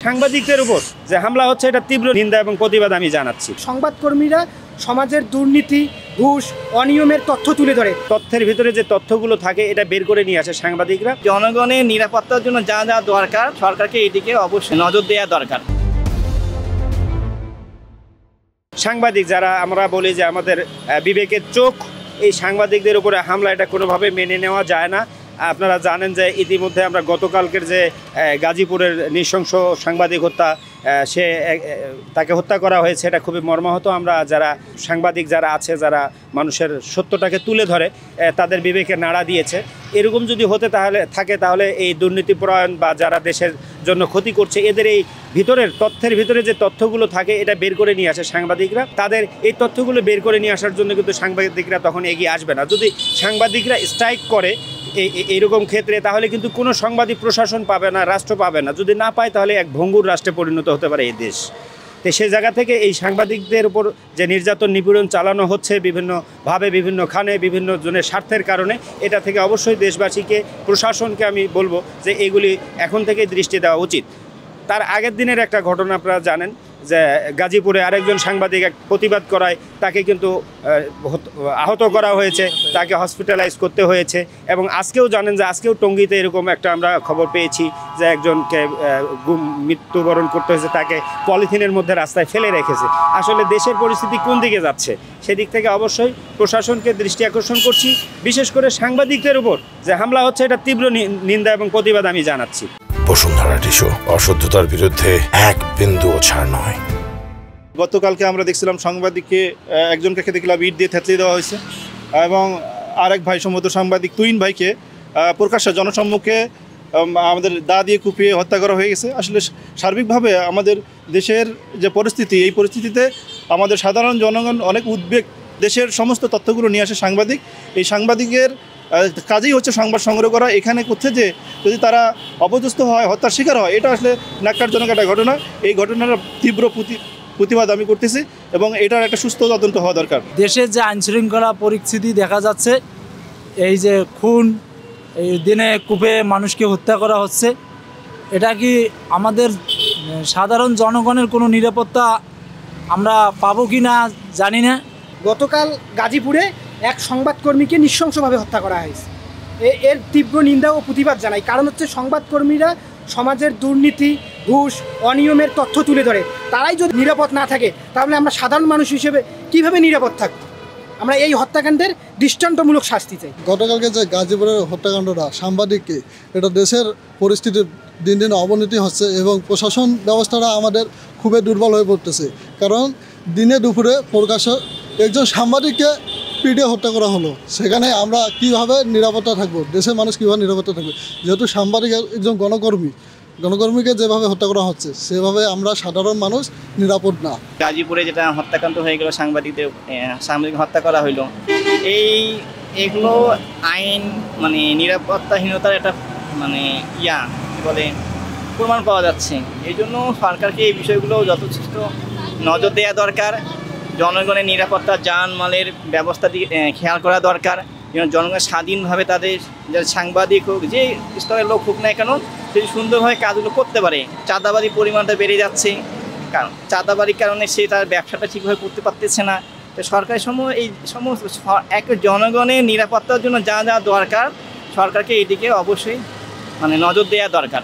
সাংবাদিকদের উপর যে হামলা হচ্ছে এটা তীব্র নিন্দা এবং প্রতিবাদ আমি জানাচ্ছি। সংবাদকর্মীরা সমাজের দুর্নীতি, ঘুষ, অনিয়মের তথ্য তুলে ধরে। তথ্যের ভিতরে যে তথ্যগুলো থাকে এটা বের করে নিয়ে আসে সাংবাদিকরা। জনগণের নিরাপত্তার জন্য যা যা দরকার সরকারকে এদিকে অবশ্যই নজর দেওয়া দরকার। সাংবাদিক যারা আমরা বলি যে আমাদের বিবেকের চোখ, এই সাংবাদিকদের উপরে হামলা এটা কোনোভাবে মেনে নেওয়া যায় না। আপনারা জানেন যে ইতিমধ্যে আমরা গতকালকের যে গাজীপুরের নৃশংস সাংবাদিক হত্যা, তাকে হত্যা করা হয়েছে, এটা খুবই মর্মাহত। আমরা যারা সাংবাদিক যারা আছে, যারা মানুষের সত্যটাকে তুলে ধরে, তাদের বিবেকে নাড়া দিয়েছে। এরকম যদি হতে তাহলে এই দুর্নীতিপরায়ণ বা যারা দেশের জন্য ক্ষতি করছে, এদের এই তথ্যের ভিতরে যে তথ্যগুলো থাকে এটা বের করে নিয়ে আসে সাংবাদিকরা। তাদের এই তথ্যগুলো বের করে নিয়ে আসার জন্য কিন্তু সাংবাদিকরা তখন এগিয়ে আসবে না। যদি সাংবাদিকরা স্ট্রাইক করে এইরকম ক্ষেত্রে, তাহলে কিন্তু কোনো সাংবাদিক প্রশাসন পাবে না, রাষ্ট্র পাবে না। যদি না পায় তাহলে এক ভঙ্গুর রাষ্ট্রে পরিণত হতে পারে এই দেশ। তো সেই জায়গা থেকে এই সাংবাদিকদের উপর যে নির্যাতন নিপীড়ন চালানো হচ্ছে বিভিন্নভাবে, বিভিন্নখানে, বিভিন্ন জনের স্বার্থের কারণে, এটা থেকে অবশ্যই দেশবাসীকে, প্রশাসনকে আমি বলবো যে এগুলি এখন থেকে দৃষ্টি দেওয়া উচিত। তার আগের দিনের একটা ঘটনা আপনারা জানেন যে গাজীপুরে আরেকজন সাংবাদিক এক প্রতিবাদ করায় তাকে কিন্তু আহত করা হয়েছে, তাকে হসপিটালাইজ করতে হয়েছে। এবং আজকেও জানেন যে আজকেও টঙ্গীতে এরকম একটা আমরা খবর পেয়েছি যে একজনকে মৃত্যুবরণ করতে হয়েছে, তাকে পলিথিনের মধ্যে রাস্তায় ফেলে রেখেছে। আসলে দেশের পরিস্থিতি কোন দিকে যাচ্ছে সেদিক থেকে অবশ্যই প্রশাসনকে দৃষ্টি আকর্ষণ করছি। বিশেষ করে সাংবাদিকদের উপর যে হামলা হচ্ছে এটা তীব্র নিন্দা এবং প্রতিবাদ আমি জানাচ্ছি। বসুন্ধরা টিস্যু, অশুদ্ধতার বিরুদ্ধে এক বিন্দুও ছাড় নয়। গতকালকে আমরা দেখছিলাম সাংবাদিককে একজনকে দেখলাম ইট দিয়ে থেতলে দেওয়া হয়েছে, এবং আরেক ভাই সম্ভবত সাংবাদিক তুহিন ভাইকে প্রকাশ্যে জনসম্মুখে আমাদের দা দিয়ে কুপিয়ে হত্যা করা হয়ে গেছে। আসলে সার্বিকভাবে আমাদের দেশের যে পরিস্থিতি, এই পরিস্থিতিতে আমাদের সাধারণ জনগণ অনেক উদ্বেগ। দেশের সমস্ত তথ্যগুলো নিয়ে আসে সাংবাদিক। এই সাংবাদিকের কাজেই হচ্ছে সংবাদ সংগ্রহ করা। এখানে করছে যে যদি তারা অপদস্থ হয়, হত্যার শিকার হয়, এটা আসলে ন্যাক্কারজনক একটা ঘটনা। এই ঘটনার তীব্র প্রতিবাদ আমি করতেছি এবং এটার একটা সুস্থ তদন্ত হওয়া দরকার। দেশের যে আইনশৃঙ্খলা পরিস্থিতি দেখা যাচ্ছে, এই যে খুন, এই দিনে কূপে মানুষকে হত্যা করা হচ্ছে, এটা কি আমাদের সাধারণ জনগণের কোনো নিরাপত্তা আমরা পাবো কি না জানি না। গতকাল গাজীপুরে এক সংবাদকর্মীকে নৃশংসভাবে হত্যা করা হয়েছে। এর তীব্র নিন্দা ও প্রতিবাদ জানাই। কারণ হচ্ছে সংবাদকর্মীরা সমাজের দুর্নীতি, ঘুষ, অনিয়মের তথ্য তুলে ধরে। তারাই যদি নিরাপদ না থাকে তাহলে আমরা সাধারণ মানুষ হিসেবে কীভাবে নিরাপদ থাকব? আমরা এই হত্যাকাণ্ডের দৃষ্টান্তমূলক শাস্তি চাই। গতকালকে যে গাজীপুরের হত্যাকাণ্ডটা সাংবাদিককে, এটা দেশের পরিস্থিতি দিন দিন অবনতি হচ্ছে এবং প্রশাসন ব্যবস্থাটা আমাদের খুবই দুর্বল হয়ে পড়তেছে। কারণ দিনে দুপুরে প্রকাশ্যে একজন সাংবাদিককে পিটিয়ে হত্যা করা হলো, সেখানে আমরা কিভাবে নিরাপত্তা থাকবো? দেশের মানুষ কীভাবে নিরাপত্তা থাকবে? যেহেতু সাংবাদিক একজন গণকর্মীকে যেভাবে হত্যা করা হচ্ছে, সেভাবে আমরা সাধারণ মানুষ নিরাপদ না। গাজীপুরে যেটা হত্যাকাণ্ড হয়ে গেল, সাংবাদিক হত্যা করা হইলো, এগুলো আইন নিরাপত্তাহীনতার একটা প্রমাণ পাওয়া যাচ্ছে। এই জন্য সরকারকে এই বিষয়গুলো যথেষ্ট নজর দেওয়া দরকার। জনগণের নিরাপত্তা, জানমালের ব্যবস্থা দিয়ে খেয়াল করা দরকার। যেন জনগণ স্বাধীনভাবে তাদের সাংবাদিক হোক, যে স্তরের লোক হোক না কেন, যদি সুন্দরভাবে কাজগুলো করতে পারে। চাঁদাবাজির পরিমাণটা বেড়ে যাচ্ছে, কারণ চাঁদাবাজির কারণে সে তার ব্যবসাটা ঠিকভাবে করতে পারতেছে না। তো সরকারের এই সমস্ত জনগণের নিরাপত্তার জন্য যা যা দরকার সরকারকে এদিকে অবশ্যই নজর দেওয়া দরকার।